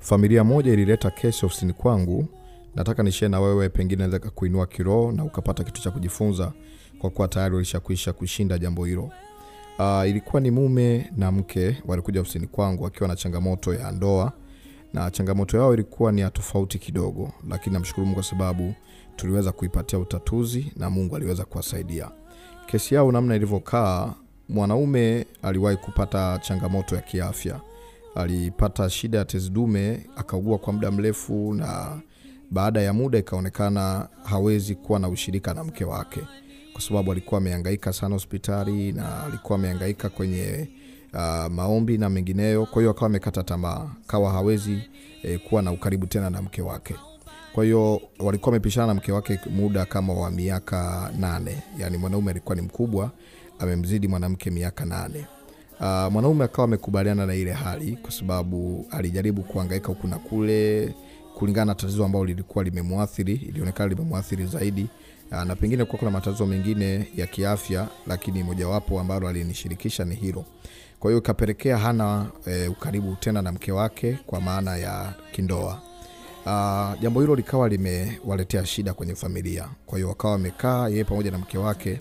Familia moja ilileta kesi ofisini kwangu. Nataka nishare na wewe, pengine naweza kuinua kiroho na ukapata kitu cha kujifunza kwa kuwa tayari ulishakwisha kushinda jambo hilo. Ilikuwa ni mume na mke walikuja ofisini kwangu wakiwa na changamoto ya ndoa, na changamoto yao ilikuwa ni ya tofauti kidogo, lakini namshukuru Mungu kwa sababu tuliweza kuipatia utatuzi na Mungu aliweza kuwasaidia. Kesi yao namna ilivyokaa, mwanaume aliwahi kupata changamoto ya kiafya. Alipata shida ya tezi dume, akaugua kwa muda mrefu, na baada ya muda ikaonekana hawezi kuwa na ushirika na mke wake kwa sababu alikuwa amehangaika sana hospitali na alikuwa amehangaika kwenye maombi na mengineyo. Kwa hiyo akawa amekata tamaa, akawa hawezi kuwa na ukaribu tena na mke wake. Kwa hiyo walikuwa wamepishana na mke wake muda kama wa miaka 8. Yani mwanaume alikuwa ni mkubwa, amemzidi mwanamke miaka 8. Mwanaume akawa amekubaliana na ile hali kwa sababu alijaribu kuhangaika huku na kule kulingana na tatizo ambalo lilikuwa limemwathiri, ilionekana limemwathiri zaidi, na pengine kwa kuna matatizo mengine ya kiafya, lakini mojawapo ambalo alinishirikisha ni hilo. Kwa hiyo kapelekea hana ukaribu tena na mke wake kwa maana ya kindoa. Jambo hilo likawa limewaletea shida kwenye familia. Kwa hiyo wakawa wamekaa yeye pamoja na mke wake,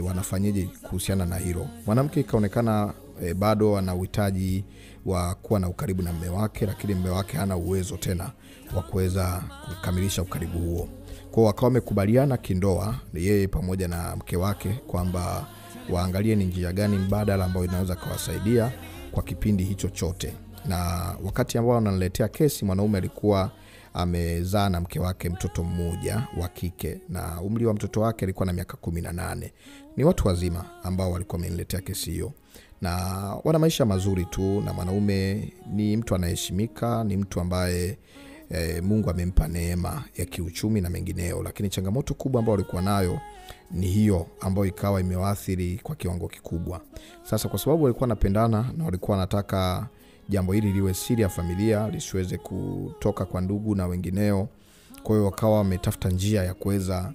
wanafanyaje kuhusiana na hilo. Mwanamke ikaonekana bado ana uhitaji wa kuwa na ukaribu na mume wake, lakini mume wake hana uwezo tena wa kuweza kukamilisha ukaribu huo. Kwa hiyo wakawa wamekubaliana kindoa yeye pamoja na mke wake kwamba waangalie ni njia gani mbadala ambayo inaweza kuwasaidia kwa kipindi hicho chote. Na wakati ambao wanaletea kesi, mwanaume alikuwa amezaa na mke wake mtoto mmoja wa kike, na umri wa mtoto wake alikuwa na miaka 18. Ni watu wazima ambao walikuwa wameniletea kesi hiyo, na wana maisha mazuri tu, na mwanaume ni mtu anaheshimika, ni mtu ambaye Mungu amempa neema ya kiuchumi na mengineo. Lakini changamoto kubwa ambayo walikuwa nayo ni hiyo ambayo ikawa imewaathiri kwa kiwango kikubwa. Sasa kwa sababu walikuwa wanapendana na walikuwa wanataka jambo hili liwe siri ya familia, lisiweze kutoka kwa ndugu na wengineo, kwa hiyo wakawa wametafuta njia ya kuweza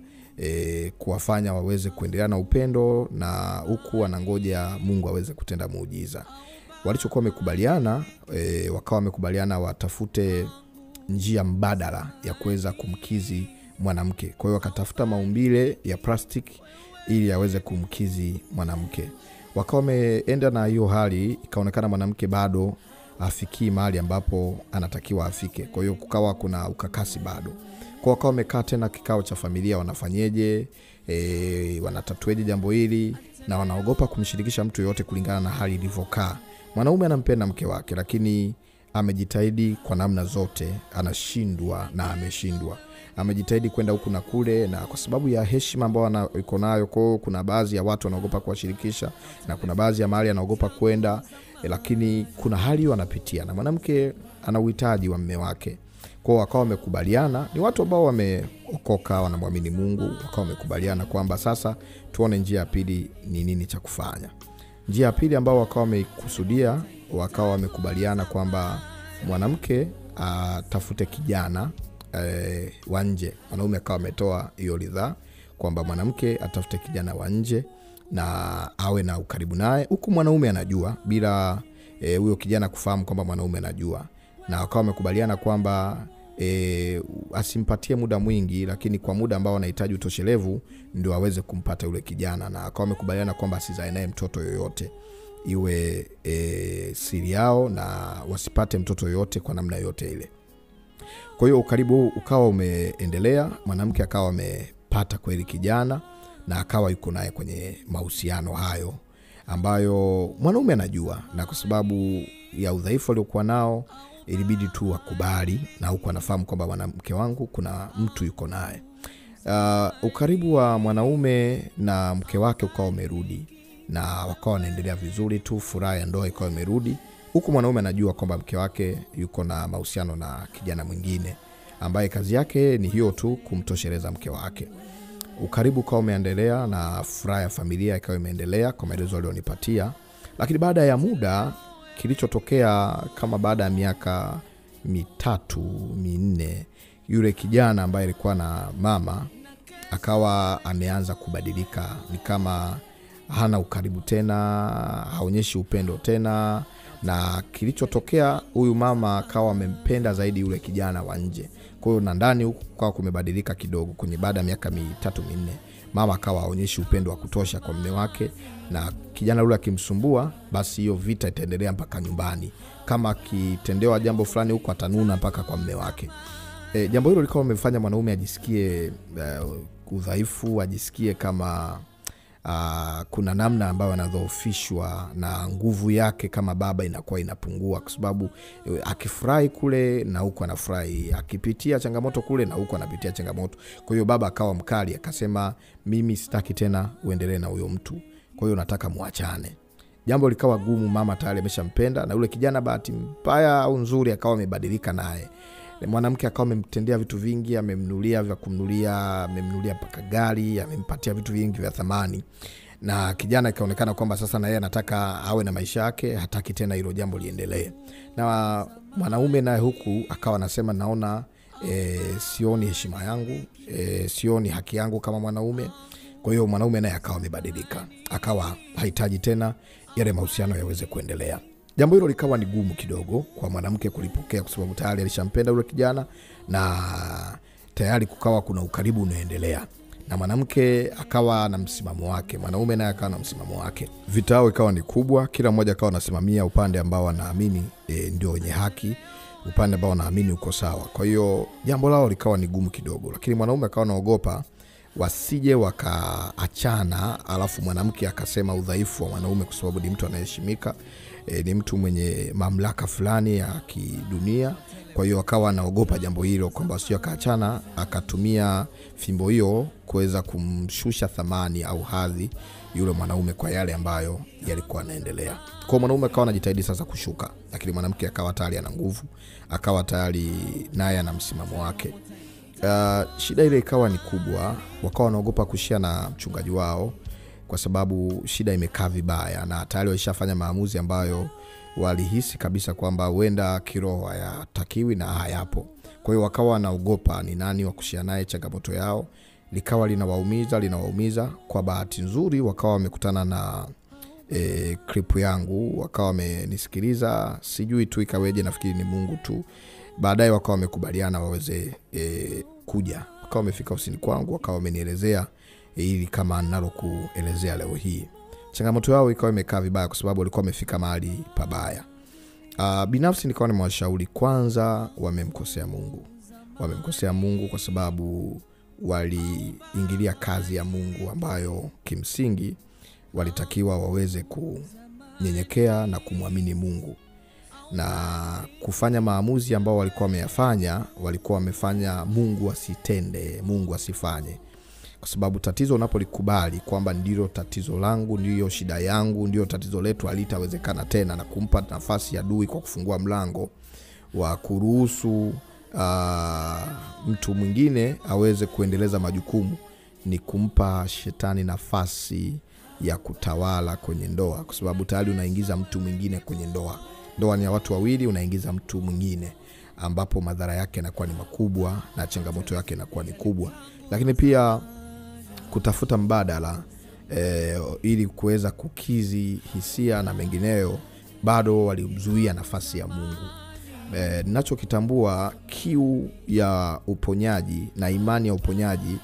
kuwafanya waweze kuendelea na upendo, na huku wanangoja Mungu aweze kutenda muujiza. Walichokuwa wamekubaliana, wakawa wamekubaliana watafute njia mbadala ya kuweza kumkizi mwanamke. Kwa hiyo wakatafuta maumbile ya plastic ili aweze kumkizi mwanamke. Wakawa wameenda na hiyo hali, ikaonekana mwanamke bado afikii mahali ambapo anatakiwa afike. Kwa hiyo kukawa kuna ukakasi bado. Kwa wakawa wamekaa tena kikao cha familia, wanafanyeje, wanatatueje jambo hili, na wanaogopa kumshirikisha mtu yote kulingana na hali ilivyokaa. Mwanaume anampenda mke wake, lakini amejitahidi kwa namna zote, anashindwa na ameshindwa. Amejitahidi kwenda huku na kule, na kwa sababu ya heshima ambayo yuko nayo, kwa kuna baadhi ya watu wanaogopa kuwashirikisha, na kuna baadhi ya mahali anaogopa kwenda, lakini kuna hali wanapitia, na mwanamke ana uhitaji wa mume wake. Kwa hiyo wakawa wamekubaliana, ni watu ambao wameokoka, wanamwamini Mungu, wakawa wamekubaliana kwamba sasa tuone njia ya pili ni nini cha kufanya. Njia ya pili ambao wakawa wamekusudia, wakawa wamekubaliana kwamba mwanamke atafute kijana wa nje. Mwanaume akawa ametoa hiyo ridhaa kwamba mwanamke atafute kijana wa nje na awe na ukaribu naye, huku mwanaume anajua bila huyo kijana kufahamu kwamba mwanaume anajua. Na wakawa wamekubaliana kwamba asimpatie muda mwingi, lakini kwa muda ambao anahitaji utoshelevu ndio aweze kumpata yule kijana. Na wakawa wamekubaliana kwamba asizae naye mtoto yoyote, iwe siri yao, na wasipate mtoto yoyote kwa namna yote ile. Kwa hiyo ukaribu ukawa umeendelea, mwanamke akawa amepata kweli kijana, na akawa yuko naye kwenye mahusiano hayo ambayo mwanaume anajua, na kwa sababu ya udhaifu aliokuwa nao ilibidi tu akubali, na huko anafahamu kwamba mwanamke wangu kuna mtu yuko naye. Ukaribu wa mwanaume na mke wake ukawa umerudi, na wakawa wanaendelea vizuri tu, furaha ya ndoa ikawa imerudi, huku mwanaume anajua kwamba mke wake yuko na mahusiano na kijana mwingine ambaye kazi yake ni hiyo tu, kumtosheleza mke wake. Ukaribu ukawa umeendelea na furaha ya familia ikawa imeendelea kwa maelezo alionipatia. Lakini baada ya muda, kilichotokea kama baada ya miaka 3-4, yule kijana ambaye alikuwa na mama akawa ameanza kubadilika. Ni kama hana ukaribu tena, haonyeshi upendo tena, na kilichotokea huyu mama akawa amempenda zaidi yule kijana wa nje. Kwa hiyo na ndani huko kwa kumebadilika kidogo. Kwenye baada ya miaka 3-4 mama akawa aonyeshi upendo wa kutosha kwa mume wake, na kijana yule akimsumbua, basi hiyo vita itaendelea mpaka nyumbani. Kama akitendewa jambo fulani huko atanuna mpaka kwa mume wake. Jambo hilo likawa limefanya mwanaume ajisikie udhaifu, ajisikie kama kuna namna ambayo anadhoofishwa na nguvu yake kama baba inakuwa inapungua, kwa sababu akifurahi kule na huko anafurahi, akipitia changamoto kule na huko anapitia changamoto. Kwa hiyo baba akawa mkali, akasema mimi sitaki tena uendelee na huyo mtu, kwa hiyo nataka muachane. Jambo likawa gumu, mama tayari ameshampenda, na yule kijana bahati mbaya au nzuri akawa amebadilika naye. Mwanamke akawa amemtendea vitu vingi, amemnunulia vya kumnunulia, amemnunulia paka gari, amempatia vitu vingi vya thamani. Na kijana ikaonekana kwamba sasa na yeye anataka awe na maisha yake, hataki tena hilo jambo liendelee. Na mwanaume naye huku akawa anasema naona sioni heshima yangu, sioni haki yangu kama mwanaume. Kwa hiyo mwanaume naye akawa amebadilika, akawa hahitaji tena yale mahusiano yaweze kuendelea. Jambo hilo likawa ni gumu kidogo kwa mwanamke kulipokea, kwa sababu tayari alishampenda yule kijana na tayari kukawa kuna ukaribu unaendelea. Na mwanamke akawa na msimamo wake, mwanaume naye akawa na msimamo wake. Vita yao ikawa ni kubwa, kila mmoja akawa anasimamia upande ambao anaamini ndio wenye haki, upande ambao anaamini uko sawa. Kwa hiyo jambo lao likawa ni gumu kidogo, lakini mwanaume akawa anaogopa wasije wakaachana, alafu mwanamke akasema udhaifu wa mwanaume, kwa sababu ni mtu anaheshimika, ni mtu mwenye mamlaka fulani ya kidunia. Kwa hiyo akawa anaogopa jambo hilo, kwamba sio akaachana akatumia fimbo hiyo kuweza kumshusha thamani au hadhi yule mwanaume kwa yale ambayo yalikuwa yanaendelea. Kwa mwanaume akawa anajitahidi sasa kushuka, lakini mwanamke akawa tayari ana nguvu, akawa tayari naye ana msimamo wake. Shida ile ikawa ni kubwa, wakawa wanaogopa kushia na mchungaji wao, kwa sababu shida imekaa vibaya na tayari walishafanya maamuzi ambayo walihisi kabisa kwamba huenda kiroho hayatakiwi na hayapo. Kwa hiyo wakawa wanaogopa ni nani wa kushia naye changamoto yao. Likawa linawaumiza. Kwa bahati nzuri wakawa wamekutana na clip yangu, wakawa wamenisikiliza, sijui tu ikaweje, nafikiri ni Mungu tu. Baadaye wakawa wamekubaliana waweze kuja, wakawa wamefika ofisini kwangu, wakawa wamenielezea ili kama ninalo kuelezea leo hii. Changamoto yao ikawa imekaa vibaya, kwa sababu walikuwa wamefika mahali pabaya. Binafsi nikawa nimewashauri, kwanza wamemkosea Mungu kwa sababu waliingilia kazi ya Mungu ambayo kimsingi walitakiwa waweze kunyenyekea na kumwamini Mungu, na kufanya maamuzi ambao walikuwa wameyafanya, walikuwa wamefanya Mungu asitende, Mungu asifanye. Kwa sababu tatizo unapolikubali kwamba ndilo tatizo langu, ndio shida yangu, ndio tatizo letu, halitawezekana tena, na kumpa nafasi ya adui kwa kufungua mlango wa kuruhusu mtu mwingine aweze kuendeleza majukumu, ni kumpa shetani nafasi ya kutawala kwenye ndoa, kwa sababu tayari unaingiza mtu mwingine kwenye ndoa. Ndoa ni ya watu wawili, unaingiza mtu mwingine, ambapo madhara yake yanakuwa ni makubwa na changamoto yake inakuwa ni kubwa. Lakini pia kutafuta mbadala ili kuweza kukizi hisia na mengineyo, bado walimzuia nafasi ya Mungu. Ninachokitambua, kiu ya uponyaji na imani ya uponyaji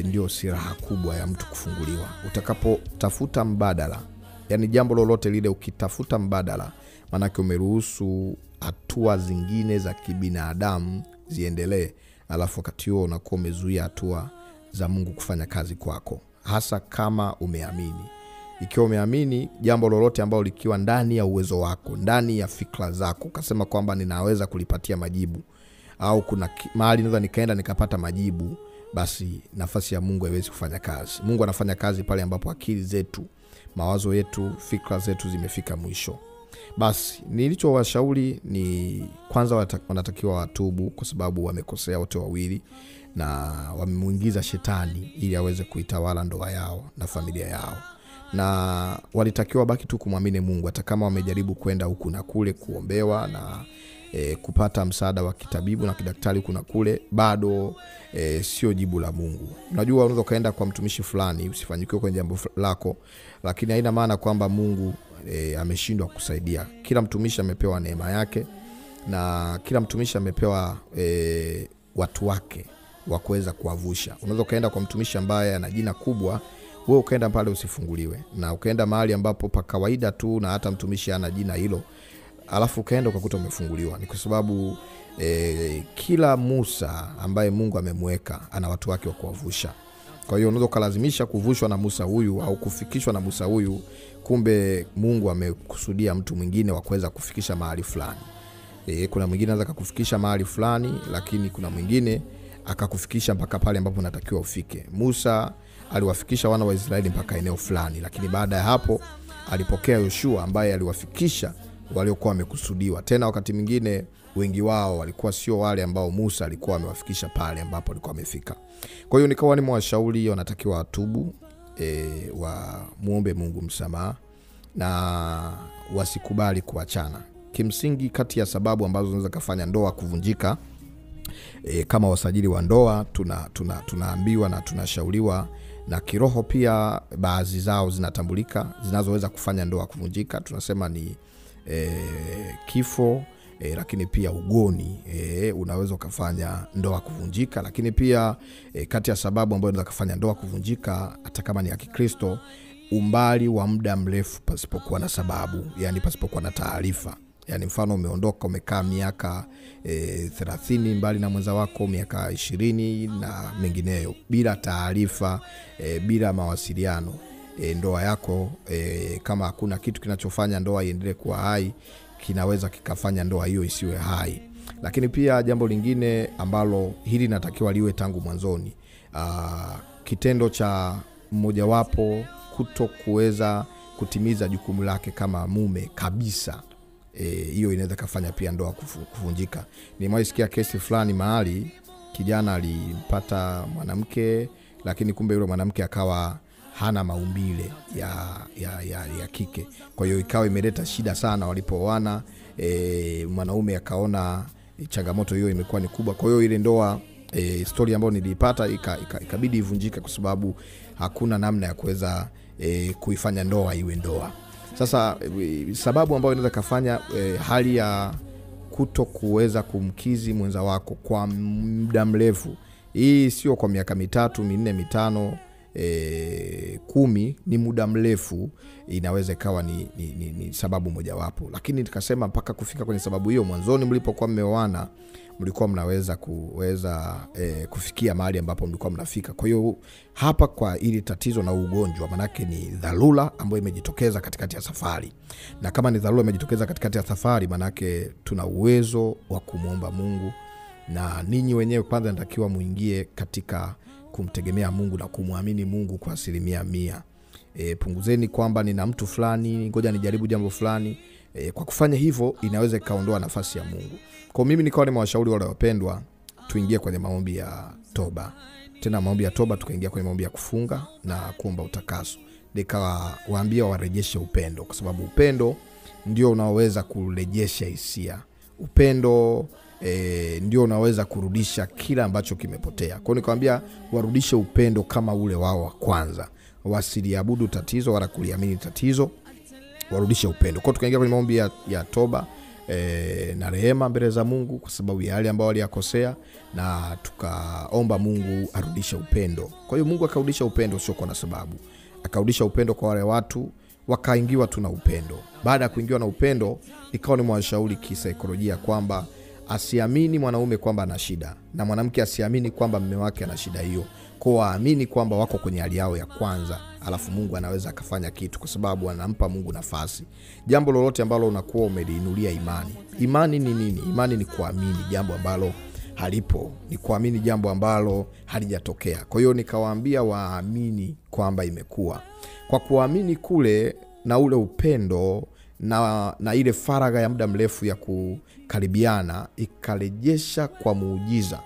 ndio silaha kubwa ya mtu kufunguliwa. Utakapotafuta mbadala, yani jambo lolote lile ukitafuta mbadala, manake umeruhusu hatua zingine za kibinadamu ziendelee, alafu wakati huo unakuwa umezuia hatua za Mungu kufanya kazi kwako, hasa kama umeamini. Ikiwa umeamini jambo lolote ambalo likiwa ndani ya uwezo wako, ndani ya fikra zako, ukasema kwamba ninaweza kulipatia majibu, au kuna mahali naweza nikaenda nikapata majibu, basi nafasi ya Mungu haiwezi kufanya kazi. Mungu anafanya kazi pale ambapo akili zetu, mawazo yetu, fikra zetu zimefika mwisho. Basi nilichowashauri ni kwanza wanatakiwa watubu, kwa sababu wamekosea wote wawili na wamemuingiza shetani ili aweze kuitawala ndoa yao na familia yao. Na walitakiwa baki tu kumwamini Mungu, hata kama wamejaribu kwenda huku na kule kuombewa na kupata msaada wa kitabibu na kidaktari huku na kule, bado sio jibu la Mungu. Unajua, unaweza kaenda kwa mtumishi fulani usifanyikiwe kwenye jambo lako, lakini haina maana kwamba Mungu ameshindwa kusaidia. Kila mtumishi amepewa neema yake, na kila mtumishi amepewa watu wake wa kuweza kuwavusha. Unaweza kaenda kwa mtumishi ambaye ana jina kubwa, wewe ukaenda pale usifunguliwe, na ukaenda mahali ambapo pa kawaida tu na hata mtumishi ana jina hilo, alafu ukaenda ukakuta umefunguliwa. Ni kwa sababu kila Musa ambaye Mungu amemweka ana watu wake wa kuwavusha. Kwa hiyo unaweza kulazimisha kuvushwa na Musa huyu au kufikishwa na Musa huyu, kumbe Mungu amekusudia mtu mwingine wa kuweza kufikisha mahali fulani. Kuna mwingine anaweza kukufikisha mahali fulani, lakini kuna mwingine akakufikisha mpaka pale ambapo unatakiwa ufike. Musa aliwafikisha wana wa Israeli mpaka eneo fulani, lakini baada ya hapo alipokea Yoshua ambaye aliwafikisha waliokuwa wamekusudiwa. Tena wakati mwingine wengi wao walikuwa sio wale ambao Musa alikuwa amewafikisha pale ambapo alikuwa amefika. Kwa hiyo nikawa nimewashauri wanatakiwa watubu, wa muombe Mungu msamaha na wasikubali kuachana. Kimsingi kati ya sababu ambazo zinaweza kufanya ndoa kuvunjika, kama wasajili wa ndoa tunaambiwa na tunashauriwa, na kiroho pia baadhi zao zinatambulika zinazoweza kufanya ndoa kuvunjika. Tunasema ni kifo, lakini pia ugoni unaweza kufanya ndoa kuvunjika. Lakini pia kati ya sababu ambazo zinaweza kufanya ndoa kuvunjika hata kama ni ya Kikristo, umbali wa muda mrefu pasipokuwa na sababu, yani pasipokuwa na taarifa. Yani mfano umeondoka umekaa miaka 30 mbali na mwenza wako, miaka 20 na mengineyo, bila taarifa, bila mawasiliano, ndoa yako kama hakuna kitu kinachofanya ndoa iendelee kuwa hai, kinaweza kikafanya ndoa hiyo isiwe hai. Lakini pia jambo lingine ambalo hili natakiwa liwe tangu mwanzoni, kitendo cha mmoja wapo kuto kuweza kutimiza jukumu lake kama mume kabisa, hiyo inaweza kufanya pia ndoa kuvunjika. Nimewaisikia kesi fulani mahali kijana alimpata mwanamke, lakini kumbe yule mwanamke akawa hana maumbile ya kike. Kwa hiyo ikawa imeleta shida sana walipooana. Mwanaume akaona changamoto hiyo imekuwa ni kubwa. Kwa hiyo ile ndoa, story ambayo nilipata ikabidi ivunjike kwa sababu hakuna namna ya kuweza kuifanya ndoa iwe ndoa. Sasa sababu ambayo inaweza kufanya hali ya kuto kuweza kumkizi mwenza wako kwa muda mrefu, hii sio kwa miaka 3, 4, 5, 10, ni muda mrefu, inaweza ikawa ni sababu moja wapo. Lakini tukasema mpaka kufika kwenye sababu hiyo, mwanzoni mlipokuwa mmeoana mlikuwa mnaweza kufikia mahali ambapo mlikuwa mnafika. Kwa hiyo hapa kwa ili tatizo na ugonjwa, manake ni dharura ambayo imejitokeza katikati ya safari. Na kama ni dharura imejitokeza katikati ya safari, manake tuna uwezo wa kumuomba Mungu, na ninyi wenyewe kwanza natakiwa muingie katika kumtegemea Mungu na kumwamini Mungu kwa 100%. Punguzeni kwamba nina mtu fulani, ngoja nijaribu jambo fulani. Kwa kufanya hivyo inaweza ikaondoa nafasi ya Mungu. Kwa mimi nikawa nimewashauri wale wapendwa tuingie kwenye maombi ya toba. Tena maombi ya toba tukaingia kwenye maombi ya kufunga na kuomba utakaso. Nikawaambia warejeshe upendo, kwa sababu upendo ndio unaoweza kurejesha hisia. Upendo ndio unaweza kurudisha kila ambacho kimepotea. Kwa hiyo nikamwambia warudishe upendo kama ule wao wa kwanza. Wasiliabudu tatizo wala kuliamini tatizo, warudishe upendo. Kwa hiyo tukaingia kwenye maombi ya toba na rehema mbele za Mungu kwa sababu ya yale ambao waliyakosea, na tukaomba Mungu arudishe upendo. Kwa hiyo Mungu akarudisha upendo sio kwa sababu. Akarudisha upendo kwa wale watu, wakaingiwa tu na upendo. Baada ya kuingiwa na upendo, ikawa ni mwashauri kisaikolojia kwamba asiamini mwanaume kwamba ana shida, na mwanamke asiamini kwamba mume wake ana shida hiyo. Kwa waamini kwamba wako kwenye hali yao ya kwanza, alafu Mungu anaweza akafanya kitu, kwa sababu anampa Mungu nafasi. Jambo lolote ambalo unakuwa umeliinulia imani. Imani ni nini? Imani ni kuamini jambo ambalo halipo, ni kuamini jambo ambalo halijatokea. Kwa hiyo nikawaambia waamini kwamba imekuwa. Kwa kuamini kule na ule upendo na ile faraga ya muda mrefu ya kukaribiana, ikarejesha kwa muujiza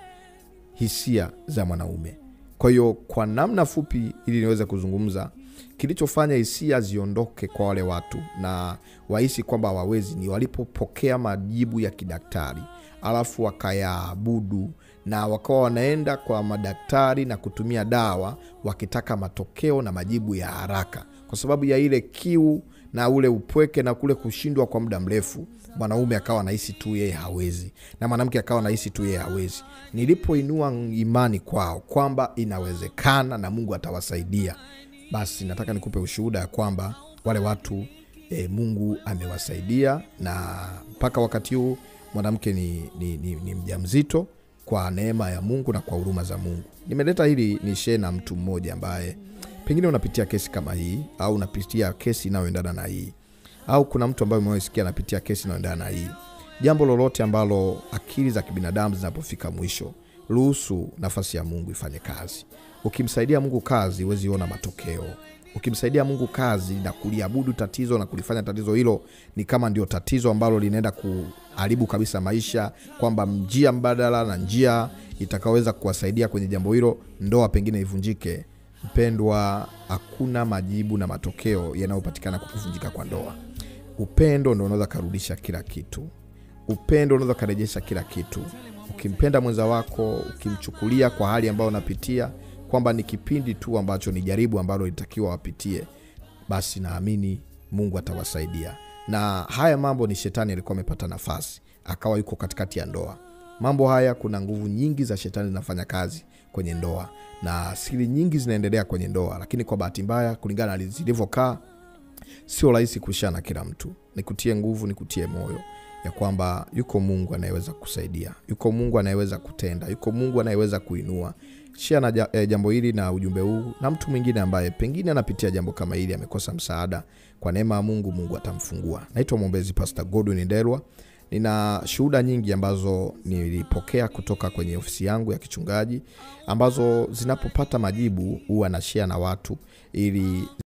hisia za mwanaume. Kwa hiyo kwa namna fupi ili niweze kuzungumza, kilichofanya hisia ziondoke kwa wale watu na wahisi kwamba hawawezi, ni walipopokea majibu ya kidaktari, alafu wakayaabudu na wakawa wanaenda kwa madaktari na kutumia dawa wakitaka matokeo na majibu ya haraka, kwa sababu ya ile kiu na ule upweke na kule kushindwa kwa muda mrefu, mwanaume akawa anahisi tu yeye hawezi na mwanamke akawa anahisi tu yeye hawezi. Nilipoinua imani kwao kwamba inawezekana na Mungu atawasaidia, basi nataka nikupe ushuhuda ya kwamba wale watu Mungu amewasaidia, na mpaka wakati huu mwanamke ni mjamzito kwa neema ya Mungu na kwa huruma za Mungu. Nimeleta hili ni share na mtu mmoja ambaye pengine unapitia kesi kama hii, au unapitia kesi inayoendana na hii, au kuna mtu ambaye umesikia anapitia kesi inayoendana na hii. Jambo lolote ambalo akili za kibinadamu zinapofika mwisho, ruhusu nafasi ya Mungu ifanye kazi. Ukimsaidia Mungu kazi, huwezi ona matokeo. Ukimsaidia Mungu kazi na kuliabudu tatizo na kulifanya tatizo hilo ni kama ndio tatizo ambalo linaenda kuharibu kabisa maisha, kwamba njia mbadala na njia itakaweza kuwasaidia kwenye jambo hilo ndoa pengine ivunjike, mpendwa, hakuna majibu na matokeo yanayopatikana kwa kuvunjika kwa ndoa. Upendo ndio unaweza kurudisha kila kitu. Upendo unaweza kurejesha kila kitu. Ukimpenda mwenza wako, ukimchukulia kwa hali ambayo unapitia kwamba ni kipindi tu ambacho ni jaribu ambalo litakiwa wapitie, basi naamini Mungu atawasaidia. Na haya mambo ni shetani alikuwa amepata nafasi, akawa yuko katikati ya ndoa. Mambo haya, kuna nguvu nyingi za shetani zinafanya kazi kwenye ndoa na siri nyingi zinaendelea kwenye ndoa, lakini kwa bahati mbaya kulingana na zilivyokaa sio rahisi kushana na kila mtu. Nikutie nguvu, nikutie moyo ya kwamba yuko Mungu anayeweza kusaidia, yuko Mungu anayeweza kutenda, yuko Mungu anayeweza kuinua. Share na jambo hili na ujumbe huu na mtu mwingine ambaye pengine anapitia jambo kama hili, amekosa msaada. Kwa neema ya Mungu, Mungu atamfungua. Naitwa mwombezi Pastor Godwin Ndelwa. Nina shuhuda nyingi ambazo nilipokea kutoka kwenye ofisi yangu ya kichungaji, ambazo zinapopata majibu huwa na share na watu ili